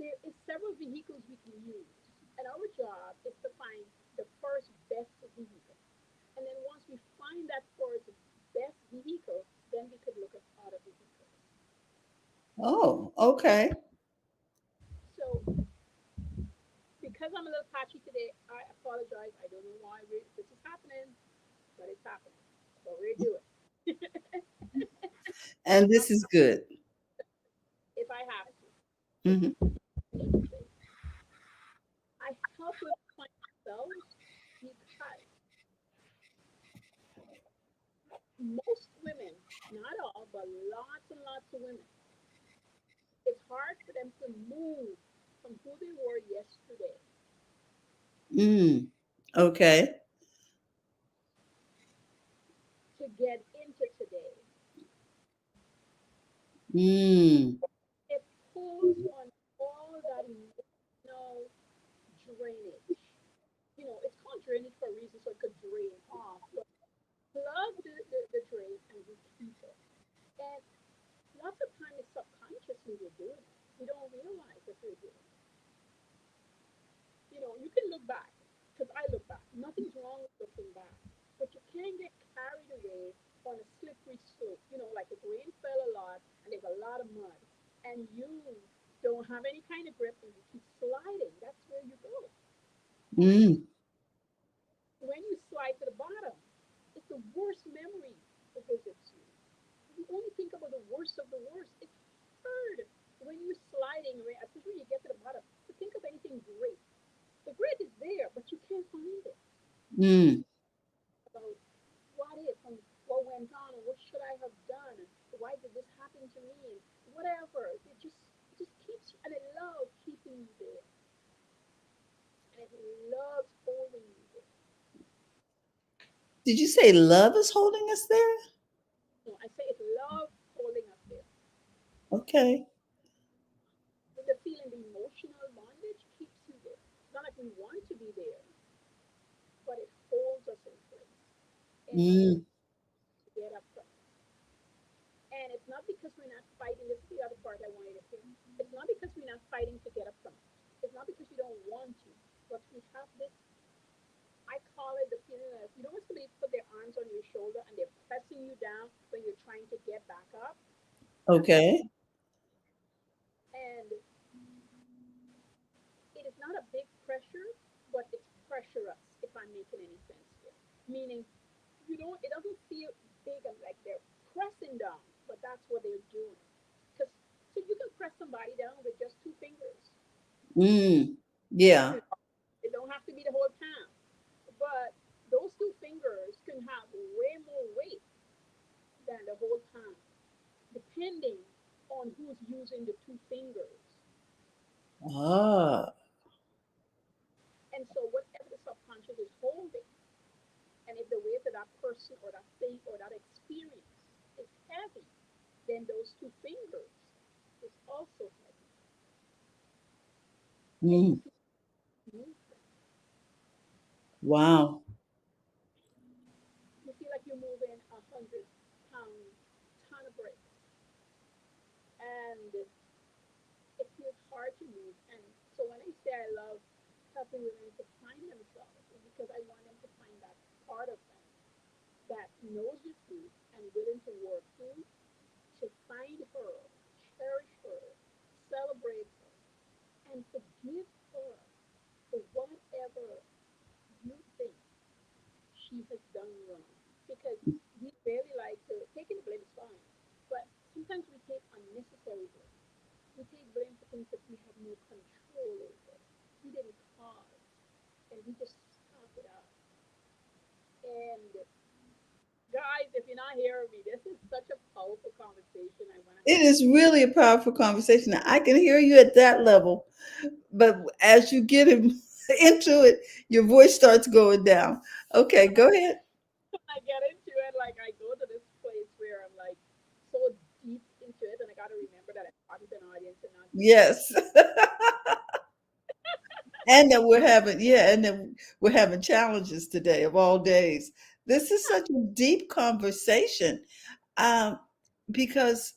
there is several vehicles we can use, and our job is to find the first best vehicle. And then once we find that first best vehicle, then we could look at other vehicles. Oh, okay. So because I'm a little patchy today, I apologize. I don't know why this is happening, but it's happening. So we're doing And this is good. if I have to. Hmm. Anything. I help with myself because most women, not all, but lots and lots of women, it's hard for them to move from who they were yesterday Mm. Okay. to get into today. Mm. It pulls on all that emotional drainage. You know, it's called drainage for a reason, so it could drain off. But plug the drain and we keep it. And lots of time it's subconsciously we're doing it. We don't realize that we're doing it. You know, you can look back, because I look back. Nothing's wrong with looking back. But you can get carried away on a slippery slope. You know, like if rain fell a lot and there's a lot of mud and you don't have any kind of grip and you keep sliding, that's where you go. And Mm. when you slide to the bottom, it's the worst memory that visits you. You only think about the worst of the worst. It's hard when you're sliding, especially when you get to the bottom, to think of anything great. The great is there, but you can't find it. Mm. About what if and what went on and what should I have done and why did this happen to me and whatever. It just keeps you, and it loves keeping you there, and it loves holding you there. Did you say love is holding us there? No, I say it loves holding us there. Okay. The feeling, the emotional bondage keeps you there. It's not like we want to be there, but it holds us in place and we Mm. get up from it. And it's not because we're not fighting. This is the other part I wanted to hear. It's not because we're not fighting to get up from it. It's not because we don't want to, but we have this. I call it the feeling of, you know when somebody put their arms on your shoulder and they're pressing you down when you're trying to get back up. That's what. Okay. And it is not a big pressure, but it's pressure us. If I'm making any sense here, meaning you don't. It doesn't feel big and like they're pressing down, but that's what they're doing. Because so you can press somebody down with just two fingers. Mm. Yeah. It don't have to be the whole palm, but those two fingers can have way more weight than the whole palm, depending on who's using the two fingers. Ah. And so, whatever the subconscious is holding, and if the weight of that person or that thing or that experience is heavy, then those two fingers is also heavy, and you Mm. feel movement. Wow. You feel like you're moving 100 pound ton of bricks, and it feels hard to move. And so when I say I love helping women to find themselves, it's because I want them to find that part of them that knows the truth and willing to work through to find her, cherish her, celebrate her, and forgive her for whatever you think she has done wrong. Because we really like to taking the blame is fine, but sometimes we take unnecessary blame. We take blame for things that we have no control over. We didn't cause, and we just stop it out. And guys, if you're not hearing me, this is such a powerful conversation I want to It have. is really a powerful conversation. I can hear you at that level, but as you get into it, your voice starts going down. Okay, go ahead. I get into it, like I go to this place where I'm like so deep into it, and I got to remember that I'm talking to an audience and not just me. Yes. And that we're having, yeah, and then we're having challenges today of all days. This is such a deep conversation, um, because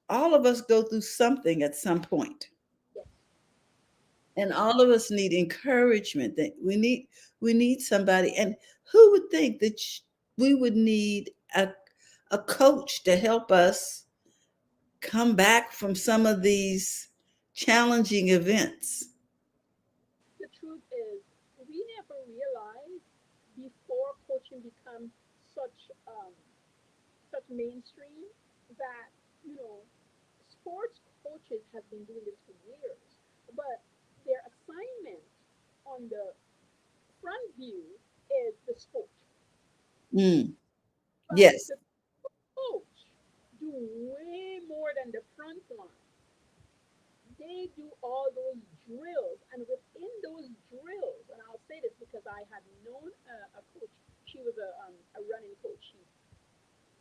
all of us go through something at some point. Yes, And all of us need encouragement. That we need somebody. And who would think that we would need a coach to help us come back from some of these challenging events? The truth is, we never realized before coaching become such such mainstream that you know sports coaches have been doing this for years, but their assignment on the front view is the sport, Mm, but yes. the coach do way more than the front line. They do all those drills, and within those drills, and I'll say this because I had known a coach. She was a running coach. She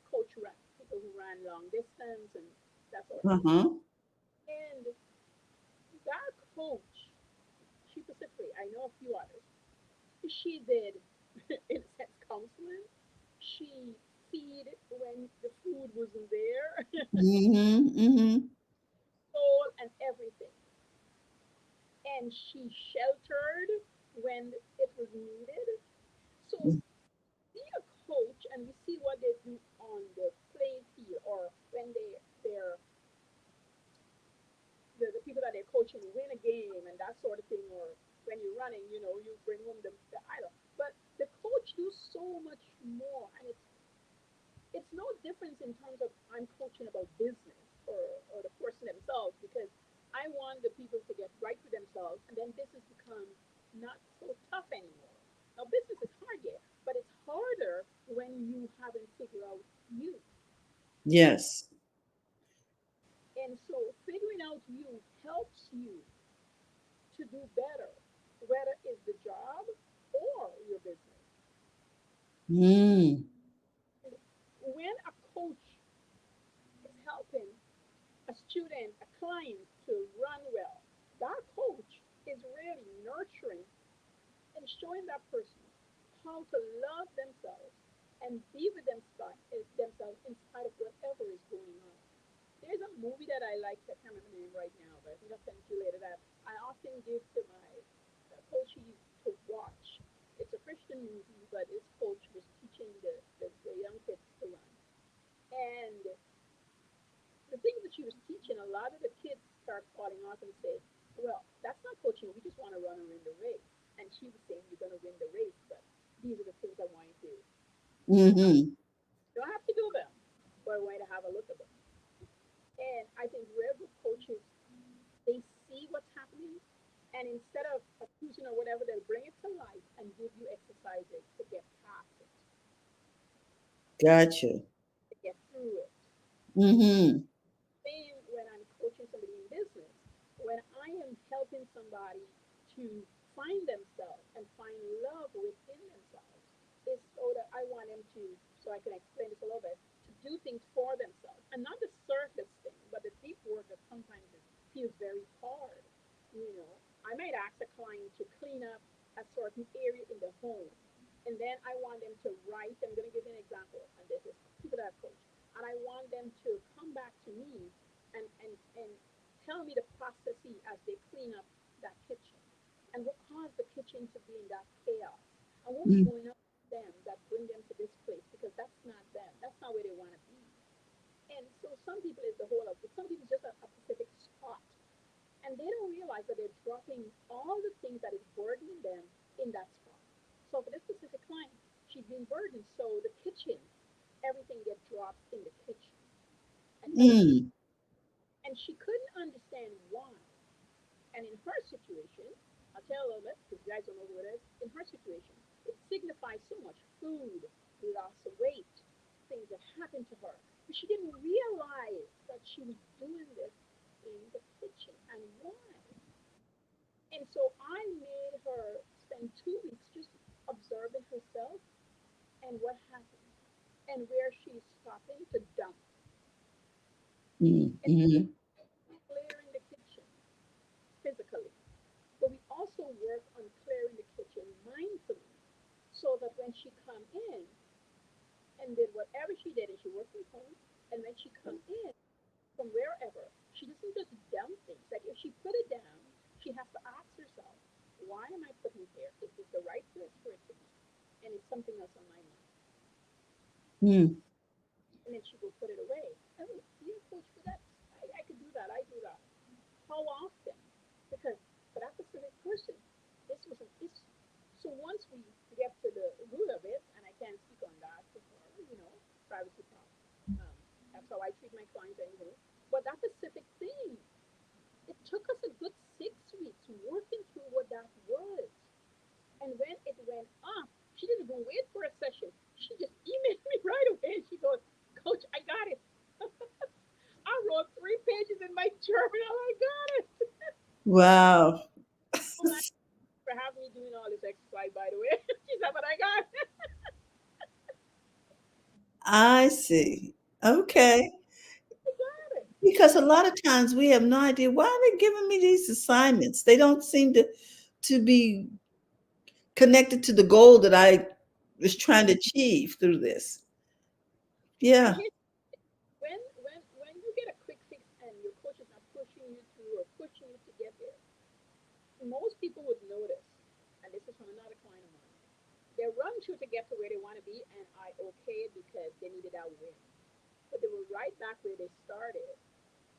coach ran people who ran long distance and that sort of thing. Uh-huh. And that coach, she specifically, I know a few others. She did, in a sense, counseling. She feed when the food wasn't there, Mm-hmm. Mm-hmm. soul and everything. And she sheltered when it was needed. So be a coach and we see what they do on the playing field or when the people that they're coaching win a game and that sort of thing, or when you're running, you bring home the idol. But the coach do so much more, and it's no difference in terms of I'm coaching about business or the person themselves because I want the people to get right with themselves, and then business becomes not so tough anymore. Now business is hard, yeah, but it's harder when you haven't figured out you. Yes. And so figuring out you helps you to do better, whether it's the job or your business. Mm. And when a coach is helping a student, a client to run well, that coach is really nurturing and showing that person how to love themselves and be with themselves in spite of whatever is going on. There's a movie that I like, I can't remember the name right now, but I think I'll send it to you later, that I often give to my coaches to watch. It's a Christian movie, but this coach was teaching the young kids to run. And the things that she was teaching, a lot of the kids start falling off and say, well, that's not coaching. We just want to run and win the race. And she was saying, you're going to win the race, but these are the things I want you to have. Mm-hmm. You don't have to do them, but I want you to have a look at them. And I think real good coaches, they see what's happening, and instead of accusing or whatever, they'll bring it to life and give you exercises to get past it, Gotcha. to get through it. Mm-hmm. Same when I'm coaching somebody in business, when I am helping somebody to find themselves and find love within themselves, is so that I want them to, so I can explain this a little bit, to do things for themselves. And not the surface thing, but the deep work that sometimes it feels very hard. I might ask a client to clean up a certain area in the home. And then I want them to write. I'm going to give you an example. And this is people that I've coached, and I want them to come back to me and tell me the processes as they clean up that kitchen and what caused the kitchen to be in that chaos and what was Mm. going on with them that bring them to this place because that's not them. That's not where they want to be. And so some people is the whole of it. Some people is just a specific spot. And they don't realize that they're dropping all the things that is burdening them in that spot. So for this specific client, she's been burdened. So the kitchen, everything gets dropped in the kitchen and everything. Mm. And she couldn't understand why. And in her situation, I'll tell you a little bit because you guys don't know who it is. In her situation, it signifies so much food, loss of weight, things that happened to her. But she didn't realize that she was doing this in the kitchen and why. And so I made her spend 2 weeks just observing herself and what happened and where she's stopping to dump and Mm-hmm. clearing the kitchen physically. But we also work on clearing the kitchen mindfully so that when she come in and did whatever she did and she worked from home and when she come in from wherever, she doesn't just dump things. Like if she put it down, She has to ask herself, why am I putting here? Is this the right place for it to be? And it's something else on my mind. Mm. And then she will put it away. Oh, yeah, coach, but that's, I could do that. I do that. How often? Because for that specific person, this was an issue. So once we get to the root of it, and I can't speak on that for, privacy problem. That's how I treat my clients anyway. But that specific thing, it took us a good 6 weeks working through what that was. And when it went off, she didn't even wait for a session. She just emailed me right away. She goes, Coach, I got it. I wrote 3 pages in my journal. I got it. Wow. Oh, man, for having me doing all this exercise, by the way. She said, but I got it. I see. Okay. I got it. Because a lot of times we have no idea why are they giving me these assignments. They don't seem to be connected to the goal that I was trying to achieve through this. And Yeah. here's when you get a quick fix and your coach is not pushing you through or pushing you to get there, most people would notice. And this is from another client of mine. They run through to get to where they want to be, and I okay it because they needed that win. But they were right back where they started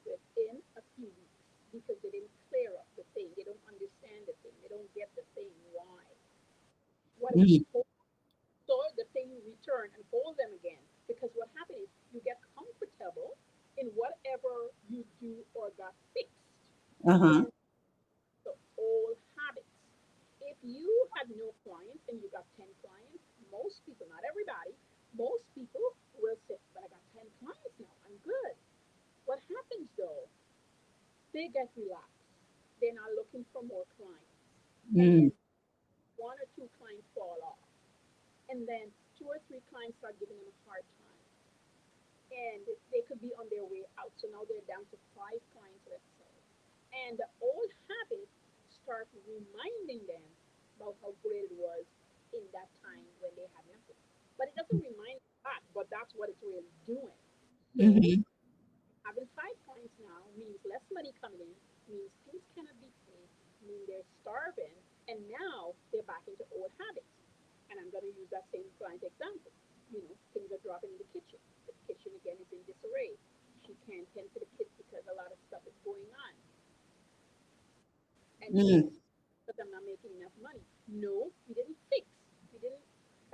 within a few weeks because they didn't clear up the thing. They don't understand the thing. They don't get the thing why. What is Mm. hold so the thing return and hold them again. Because what happened is you get comfortable in whatever you do or got fixed. Uh-huh. Then the old habits. If you had no clients and you got 10 clients, most people, not everybody, most people will say, but I got 10 clients now. I'm good. What happens though? They get relaxed. They're not looking for more clients. And Mm. then one or two clients fall off. And then two or three clients start giving them a hard time. And they could be on their way out. So now they're down to 5 clients, let's say. And the old habits start reminding them about how great it was in that time when they had nothing. But it doesn't remind that, but that's what it's really doing. So Mm-hmm. having 5 clients now means less money coming in, means things cannot be paid, means they're starving, and now they're back into old habits. And I'm going to use that same client example. Things are dropping in the kitchen. The kitchen again is in disarray. She can't tend to the kids because a lot of stuff is going on. And she Mm. says, but I'm not making enough money. No, we didn't fix. We didn't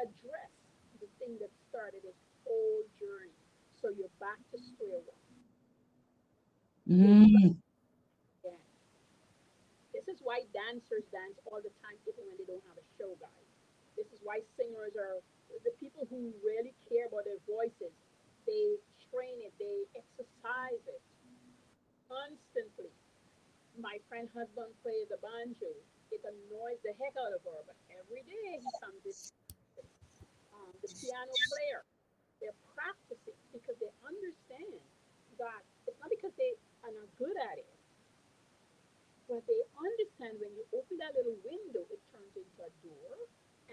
address the thing that started this whole journey. So you're back to square one. You're back Mm. again. This is why dancers dance all the time, even when they don't have a show, guys. This is why singers are the people who really care about their voices. They train it, they exercise it constantly. My friend husband plays the banjo. It annoys the heck out of her, but every day he comes in. The piano player, they're practicing because they understand that it's not because they are not good at it, but they understand when you open that little window, it turns into a door,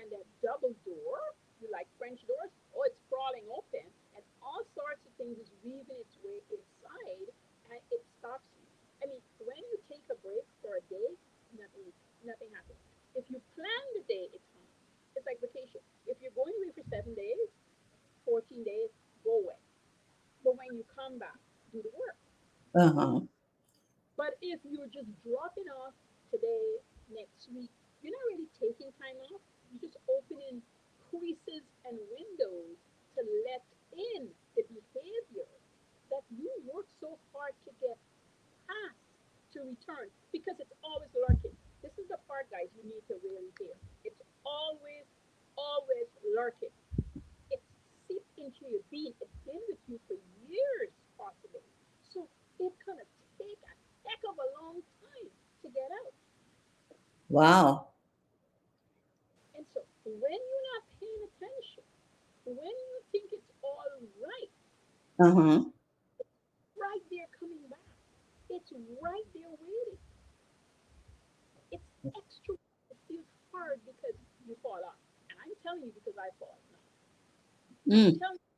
and that double door, you like French doors, oh, it's crawling open, and all sorts of things is weaving its way inside, and it stops you. I mean, when you take a break for a day, nothing, nothing happens. If you plan the day, it's fine. It's like vacation. If you're going away for 7 days, 14 days, go away. But when you come back, do the work. Uh-huh. But if you're just dropping off today, next week, you're not really taking time off. You're just opening creases and windows to let in the behavior that you work so hard to get past to return because it's always lurking. This is the part, guys, you need to really hear. It's always, always lurking. It's seeped into your being. It's been with you for years, possibly. So it's gonna take a heck of a long time to get out. Wow. And so when you're not paying attention, when you think it's all right, Uh-huh. right there coming back. It's right there waiting. It's extra. It feels hard because you fall off. And I'm telling you because I fall now. I'm Mm. telling you,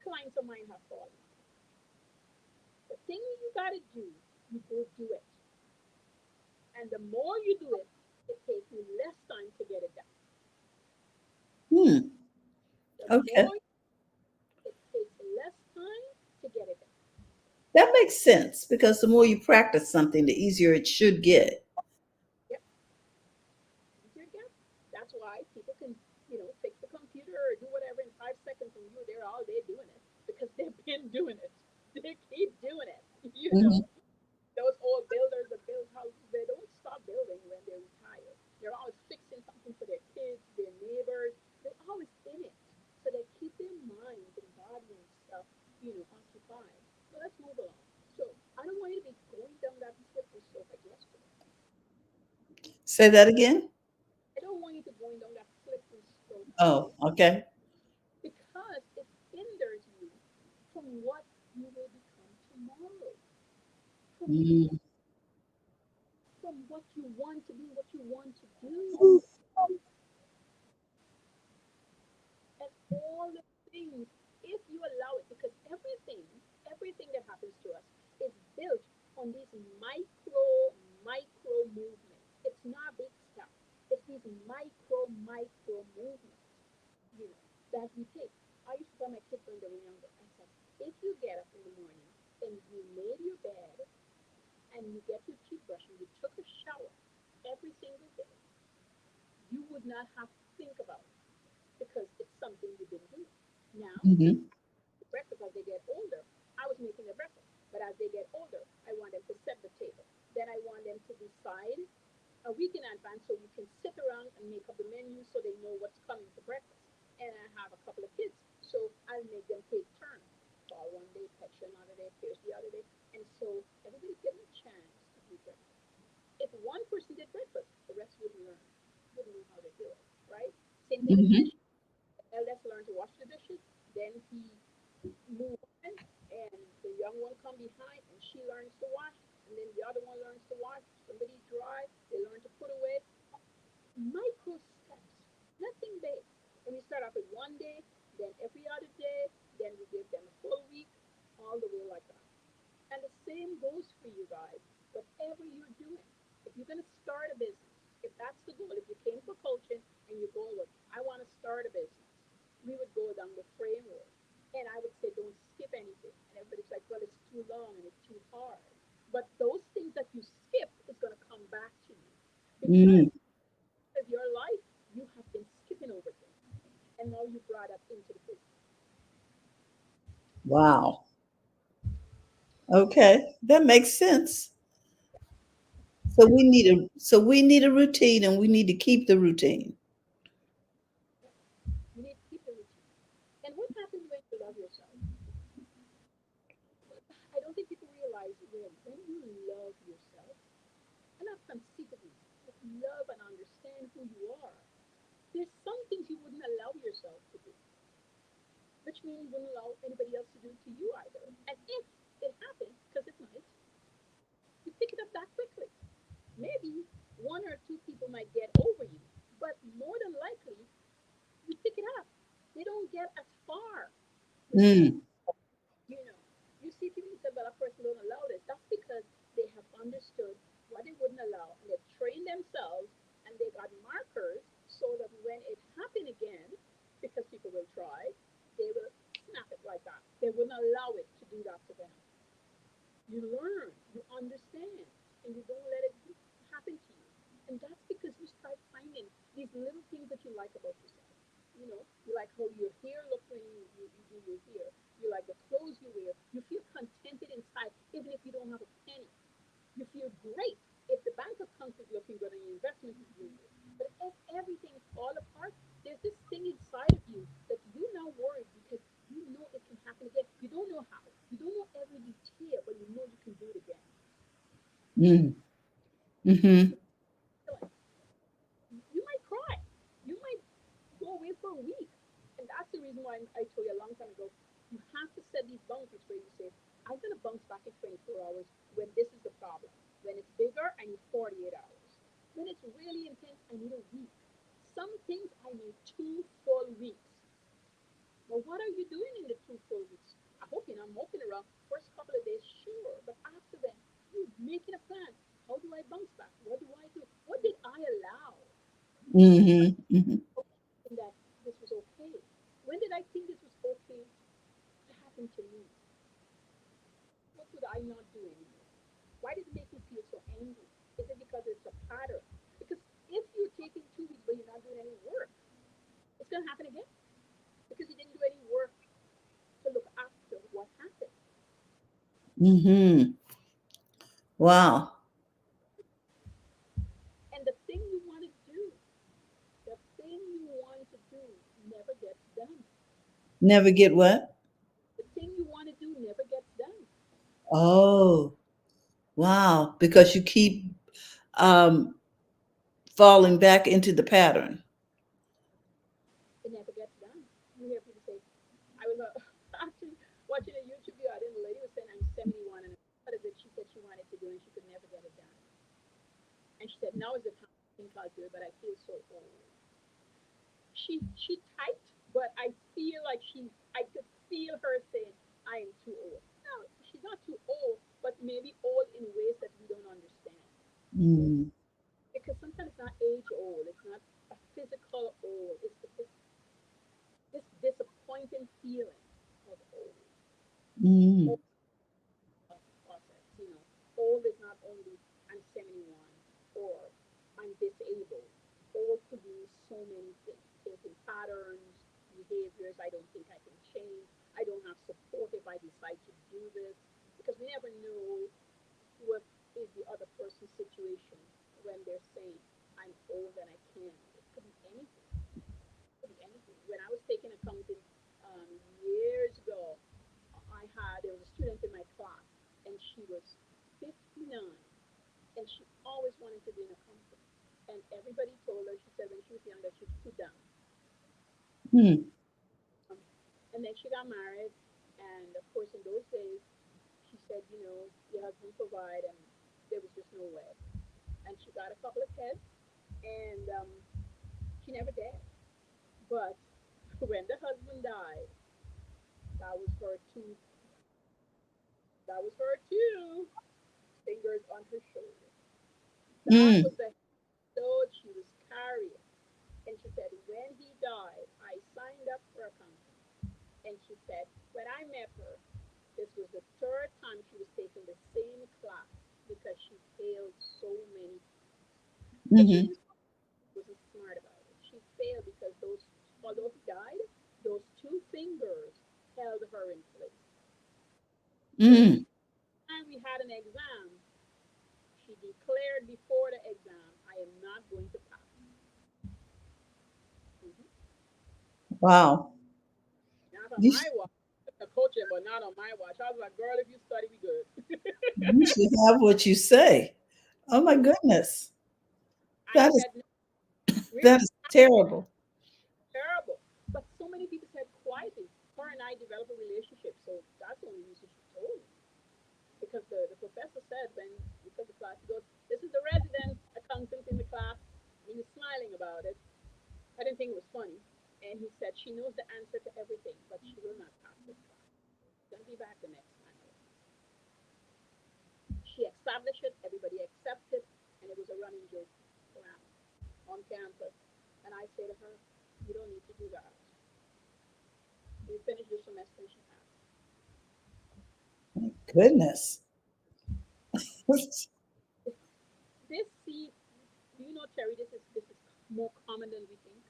clients of mine have fallen off. The thing you gotta do, you go do it. And the more you do it, it takes you less time to get it done. Hmm. The Okay. more it takes less time to get it done. That makes sense because the more you practice something, the easier it should get. Yep, easier again. That's why people can, fix the computer or do whatever in 5 seconds, and they're all day doing it because they've been doing it. They keep doing it. Mhm. Those old builders that build houses, they don't stop building when they retire. They're always fixing something for their kids, their neighbors. They're always in it. So they keep their minds and body and stuff, occupied. But let's move along. So I don't want you to be going down that slippery slope like yesterday. Say that again. I don't want you to going down that slippery slope Oh, again okay. because it hinders you from what you will become tomorrow, from Mm. what you want to be, what you want to do. Ooh. And all the things, if you allow it, because everything that happens to us is built on these micro movements. It's not big stuff. It's these micro movements, that we take. I used to tell my kids when they were younger, I said, if you get up in the morning and you made your bed and you get your toothbrush and you took a shower every single day, you would not have to think about it because it's something you've been doing. Now, Mhm. breakfast as they get older. I was making their breakfast, but as they get older, I want them to set the table. Then I want them to decide a week in advance so we can sit around and make up the menu so they know what's coming for breakfast. And I have a couple of kids, so I'll make them take turns. Paul one day, Petra another day, Pierce the other day. And so everybody's getting a chance to do breakfast. If one person did breakfast, the rest wouldn't learn, wouldn't know how to do it, right? Same thing with the Mhm. dishes. The eldest learned to wash the dishes, then he move on, and the young one come behind, and she learns to wash, and then the other one learns to wash. Somebody dry, they learn to put away. Micro steps, nothing big. And we start off with one day, then every other day, then we give them a full week, all the way like that. And the same goes for you guys. Whatever you're doing, if you're going to start a business, if that's the goal, if you came for coaching and your goal was, I want to start a business, we would go down the framework. And I would say, don't skip anything. And everybody's like, well, it's too long and it's too hard. But those things that you skip is going to come back to you because Mm. of your life, you have been skipping over things. And now you brought up into the business. Wow. Okay, that makes sense. So we need a routine and we need to keep the routine. You need to keep the routine. And what happens when you love yourself? I don't think people realize when you love yourself, and not conceitedly, but love and understand who you are, there's some things you wouldn't allow yourself to do, which means you wouldn't allow anybody else to do to you either. And if it happens, because it might, you pick it up that quickly. Maybe one or two people might get over you, but more than likely, you pick it up. They don't get as far with you. Mm. You know, you see people who say, well, a person don't allow this. That's because they have understood what they wouldn't allow, and they've trained themselves, and they got markers so that when it happened again, because people will try, they will snap it like that. They wouldn't allow it to do that to them. You learn, you understand, and you don't let it happen to you. And that's because you start finding these little things that you like about yourself. You like how your hair looks when you do your hair. You like the clothes you wear. You feel contented inside, even if you don't have a penny. You feel great if the bank account is looking good and your investment is doing good. But if everything fall apart, there's this thing inside of you that you now worry because you know it can happen again. You don't know how. You don't know every detail, but you know you can do it again. Mm. Mhm. You might cry. You might go away for a week. And that's the reason why I told you a long time ago, you have to set these boundaries where you say, I'm going to bounce back in 24 hours when this is the problem. When it's bigger, I need 48 hours. When it's really intense, I need a week. Some things I need 2 full weeks. Well, what are you doing in the 2 full weeks? I hope you're not moping around. First couple of days, sure. But after that, you making a plan. How do I bounce back? What do Mm-hmm. Mm-hmm. And that this was okay. When did I think this was okay to happen to me? What could I not do anymore? Why did it make me feel so angry? Is it because it's a pattern? Because if you're taking 2 weeks but you're not doing any work, it's going to happen again because you didn't do any work to look after what happened. Mm-hmm. Wow. And the thing you want to do, the thing you want to do never gets done. Never get what? The thing you want to do never gets done. Oh, wow. Because you keep um, falling back into the pattern. It never gets done. You hear people say, I was actually watching a YouTube video. I think the lady was saying, I'm 71 and what is it she said she wanted to do and she could never get it done. And she said, now is the time I think I'll do it, but I feel so old. She typed, but I feel like I could feel her saying, I am too old. No, she's not too old, but maybe old in ways that we don't understand. Mm. Because sometimes it's not age old, it's not a physical old, it's this disappointing feeling of Mm. old process. Old is not only I'm 71 or I'm disabled. Old could mean so many things. Thinking patterns, behaviors I don't think I can change. I don't have support if I decide to do this. Because we never know what is the other person's situation when they're saying, I'm old and I can't. It could be anything. It could be anything. When I was taking accounting years ago, there was a student in my class and she was 59 and she always wanted to be an accountant. And everybody told her, she said when she was younger, she's too dumb. Mm. Um, and then she got married. And of course, in those days, she said, your husband provide, and there was just no way. And she got a couple of kids, and she never did. But when the husband died, that was her two. That was her two fingers on her shoulder. That Mm. was the load she was carrying. And she said, when he died, I signed up for accounting. And she said, when I met her, this was the third time she was taking the same class because she failed so many. And she Mm-hmm. didn't wasn't smart about it. She failed because although he died, those two fingers held her in place. So Mm. each time we had an exam, she declared before the exam, I am not going to pass. Mhm. Wow. Not on You, my watch. A coaching, but not on my watch. I was like, girl, if you study, we good. you should have what you say. Oh my Mhm. goodness. I That is said, no, that really is terrible. terrible. But so many people said quietly, her and I developed a relationship. So that's the only reason she told me. Because the professor said when we took the class, he goes, this is the resident accountant in the class. And he was smiling about it. I didn't think it was funny. And he said, she knows the answer to everything, but she will not pass this class. She's going to be back the next time around. She established it, everybody accepted, and it was a running joke around on campus. And I say to her, you don't need to do that. We finished the semester and she passed. Goodness. This see, do you know, Terry, this is more common than we think.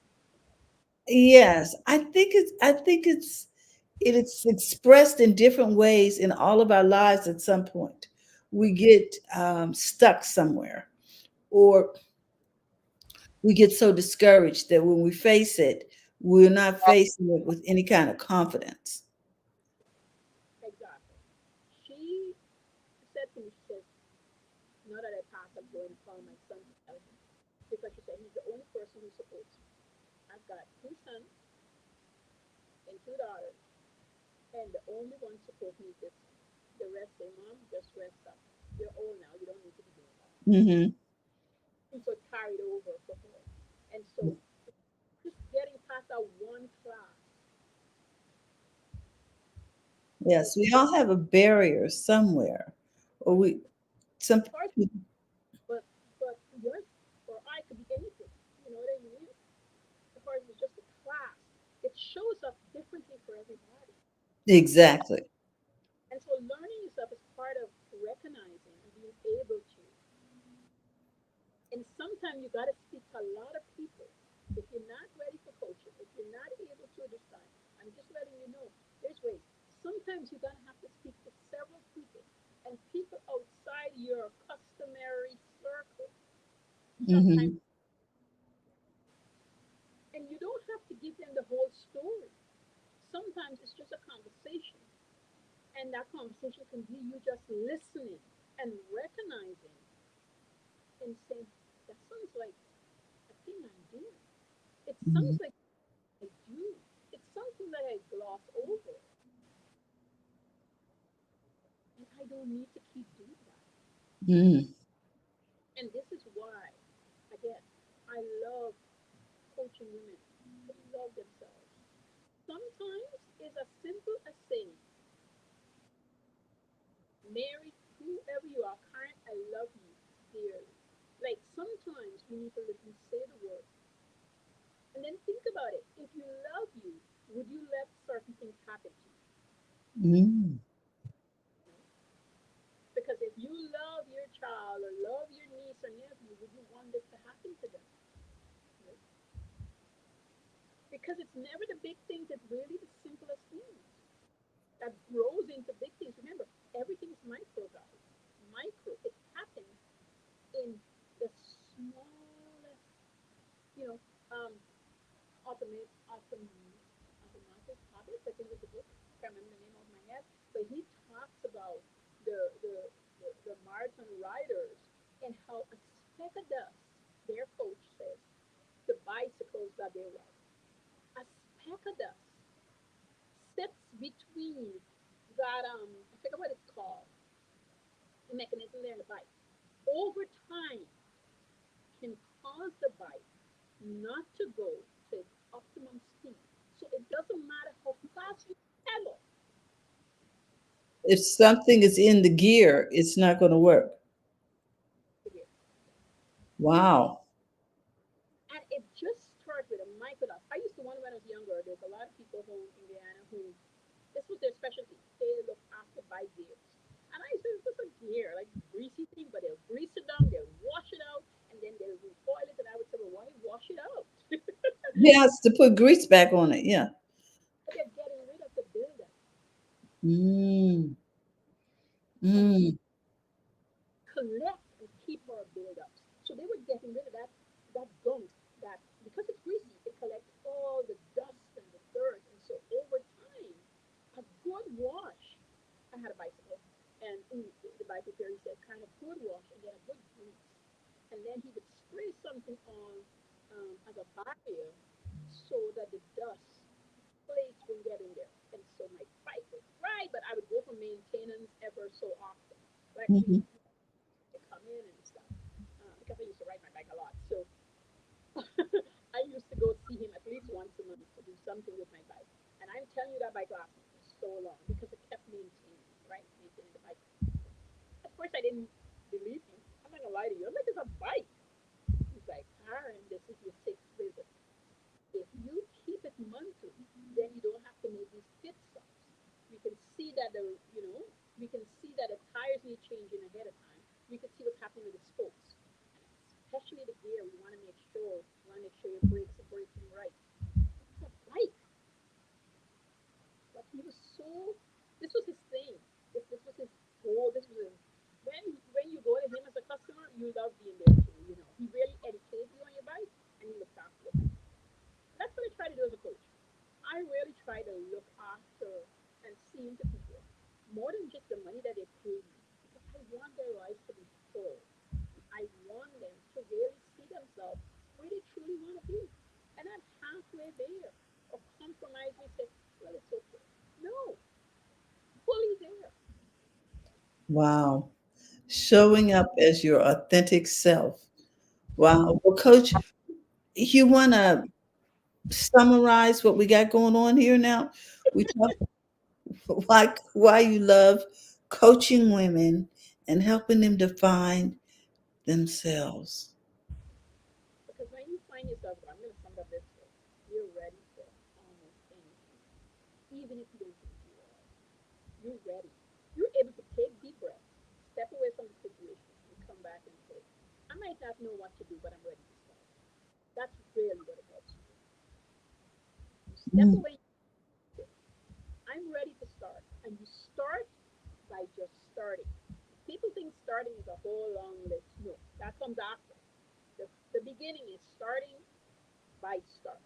Yes, I think it's expressed in different ways in all of our lives at some point. We get stuck somewhere, or we get so discouraged that when we face it, we're not facing it with any kind of confidence. Exactly. She said to me, she says, now that I passed, I'm going to call my son to tell him. Because she said he's the only person who supports me. I've got two sons and two daughters, and the only one support me is this son. The rest say, Mom, just rest up. You're old now. You don't need to be doing that. Hmm. And so it carried over for her. And so just getting past that one class, Yes, we all have a barrier somewhere, or we some. hard, but yours or I could be anything. You know what I mean? shows up differently for everybody. Exactly. And so learning yourself is part of recognizing and being able to. And sometimes you got to speak to a lot of people. If you're not ready for coaching, if you're not able to understand, I'm just letting you know there's ways. Sometimes you're going to have to speak to several people and people outside your customary circle. Sometimes, Hmm. and you don't have to give them the whole story. Sometimes it's just a conversation, and that conversation can be you just listening and recognizing and saying, that sounds like a thing I do. It sounds Hmm. like I do. It's something that I gloss over, and I don't need to keep doing that. Hmm. And this is why, again, I love coaching women to love themselves. Sometimes it's as simple as saying, Mary, whoever you are, Karen, I love you dearly. Like sometimes we need to literally say the word and then think about it. If you love you, would you let certain things happen to you? Hmm. You know? Because if you love your child or love your niece or nephew, would you want this to happen to them? You know? Because it's never the big things, it's really the simplest things that grows into big things. Remember, everything is micro, guys. Micro. It happens in the smallest, you know, um, automatic habits. I think is the book. I can't remember the name of my head, but he talks about the the, the marathon riders and how a speck of dust, their coach says, the bicycles that they ride, a speck of dust sits between that I forget what it's called, the mechanism there in the bike. Over time can cause the bike not to go to its optimum speed. So it doesn't matter how fast you pedal. If something is in the gear, it's not going to work. Wow. And it just starts with a microdose. I used to wonder when I was younger, there's a lot of people home in Indiana who this was their specialty. They look after bike gears. And I said, this is a gear, like greasy thing, but they'll grease it down, they'll wash it out, and then they'll recoil it. And I would say, well, why wash it out? Yes, to put grease back on it. Yeah. But they're getting rid of the buildup. Mm. And Mm. collect and keep our buildups. So they were getting rid of that gunk that because it's greasy, it collects all the dust and the dirt. And so over time, a good wash. I had a bicycle, and the bike repair he said kind of good wash and then a good grease, and then he would spray something on as a barrier so that the dust plates wouldn't get in there. And so my bike would ride, but I would go for maintenance ever so often. Like we Hmm. to come in and stuff because I used to ride my bike a lot. So I used to go see him at least once a month to do something with my bike. And I'm telling you that bike lasted for so long because it kept maintaining, right? Maintaining the bike. At first, I didn't believe him. I'm not gonna lie to you. I'm like, it's a bike. He's like, Karen, this is your sixth visit. If you keep it monthly, then you don't have to make these pit stops. We can see that we can see that the tires need changing ahead of time. We can see what's happening with the spokes, and especially the gear. We want to make sure your brakes are braking right. It's a bike, but he was so. This was his thing. This was his goal. This was his. When you go to him as a customer, you love being there too. You know, he really educated you on your bike, and he looks after your bike. That's what I try to do as a coach. I really try to look after and see into people more than just the money that they pay me because I want their lives to be full. I want them to really see themselves where they truly want to be and not halfway there or compromise and say, well, it's okay. No, fully there. Wow. Showing up as your authentic self. Wow. Well, Coach, you want to summarize what we got going on here now? We talked why you love coaching women and helping them define themselves. Because when you find yourself, I'm going to sum up this way, you're ready for almost you're ready. You're able to take deep breaths, step away from the situation, and come back and say, I might not know what to do, but I'm ready to start. That's really what it helps you do. You step Mm. away, you say, I'm ready to start. And you start by just starting. People think starting is a whole long list. No, that comes after. The beginning is starting by start.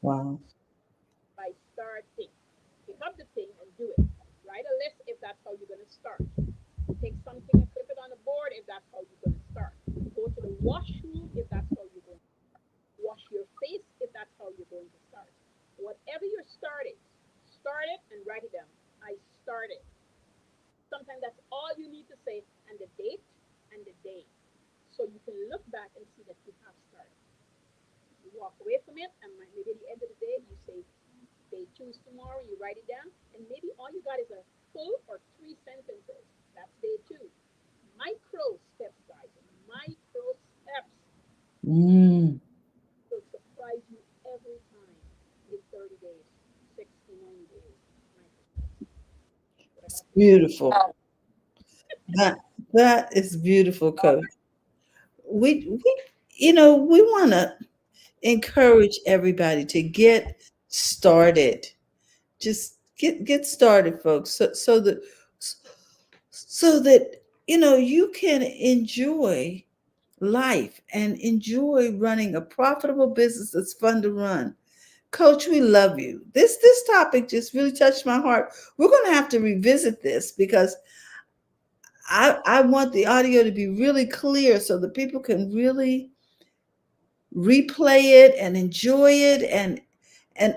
Wow. By starting. Pick up the thing and do it. Write a list if that's how you're going to start. Take something and clip it on the board if that's how you're going to start. Go to the washroom if that's how you're going to start. Wash your face if that's how you're going to start. Whatever you're starting, start it and write it down. I started. Sometimes that's all you need to say, and the date and the day. So you can look back and see that you have started. You walk away from it, and maybe at the end of the day, you say, day choose tomorrow, you write it down, and maybe all you got is a full or three sentences. That's day two. Micro steps, guys. Micro steps Mm. will surprise you every time in 30 days, 60, 90 days. Micro steps. What I It's have to say. beautiful. That that is beautiful, Coach. We want to encourage everybody to get started. Just get started, folks, so that you can enjoy life and enjoy running a profitable business that's fun to run. Coach, we love you. This topic just really touched my heart. We're going to have to revisit this because I want the audio to be really clear so that people can really replay it and enjoy it and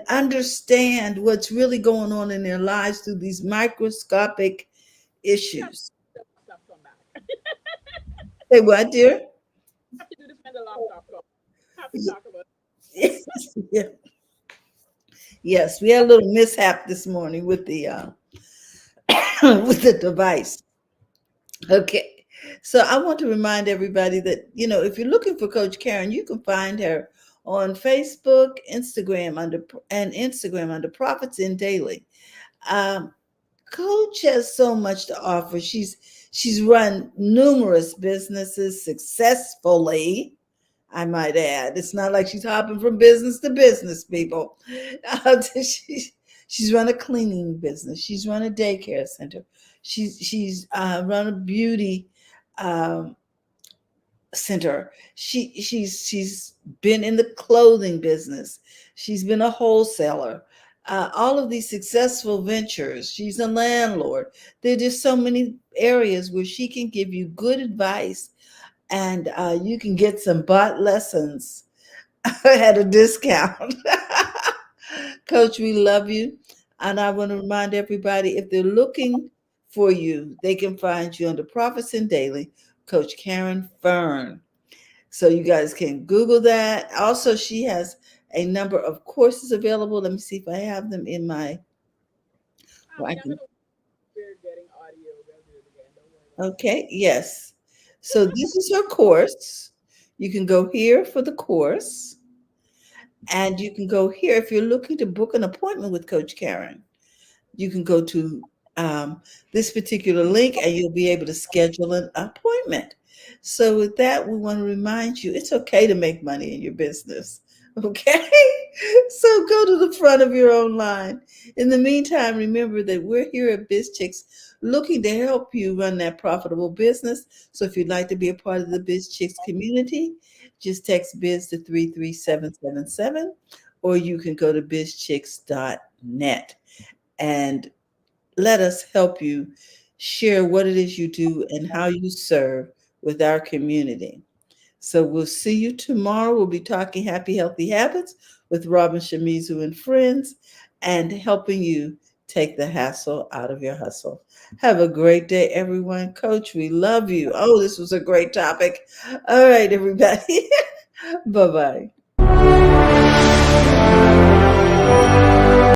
understand what's really going on in their lives through these microscopic We have issues. the laptop come back. Say what, dear? Have to do this when the laptop comes. Have to talk about it. Yes, yeah. Yes, we had a little mishap this morning with the with the device. Okay. So I want to remind everybody that, if you're looking for Coach Karen, you can find her on Facebook, Instagram under Profits in Daily. Um, Coach has so much to offer. She's run numerous businesses successfully, I might add. It's not like she's hopping from business to business, people. She's run a cleaning business. She's run a daycare center. She's run a beauty um, center. She's been in the clothing business. She's been a wholesaler. All of these successful ventures. She's a landlord. There are just so many areas where she can give you good advice, and you can get some bot lessons at a discount. Coach, we love you. And I want to remind everybody if they're looking for you, they can find you under Profits and Daily, Coach Caren Fern. So you guys can Google that. Also, she has a number of courses available. Let me see if I have them in my. I Well, I mean, I'm can. going to, we're getting audio. We'll do it again. Don't worry about it. Okay. Yes. So this is her course. You can go here for the course, and you can go here if you're looking to book an appointment with Coach Karen. You can go to this particular link and you'll be able to schedule an appointment. So, with that, we want to remind you it's okay to make money in your business. Okay? So, go to the front of your own line. In the meantime, remember that we're here at BizChicks looking to help you run that profitable business. So, if you'd like to be a part of the BizChicks community, just text biz to 33777, or you can go to bizchicks.net and let us help you share what it is you do and how you serve with our community. So we'll see you tomorrow. We'll be talking happy, healthy habits with Robin Shamizu and friends and helping you take the hassle out of your hustle. Have a great day, everyone. Coach, we love you. Oh, this was a great topic. All right, everybody. Bye bye.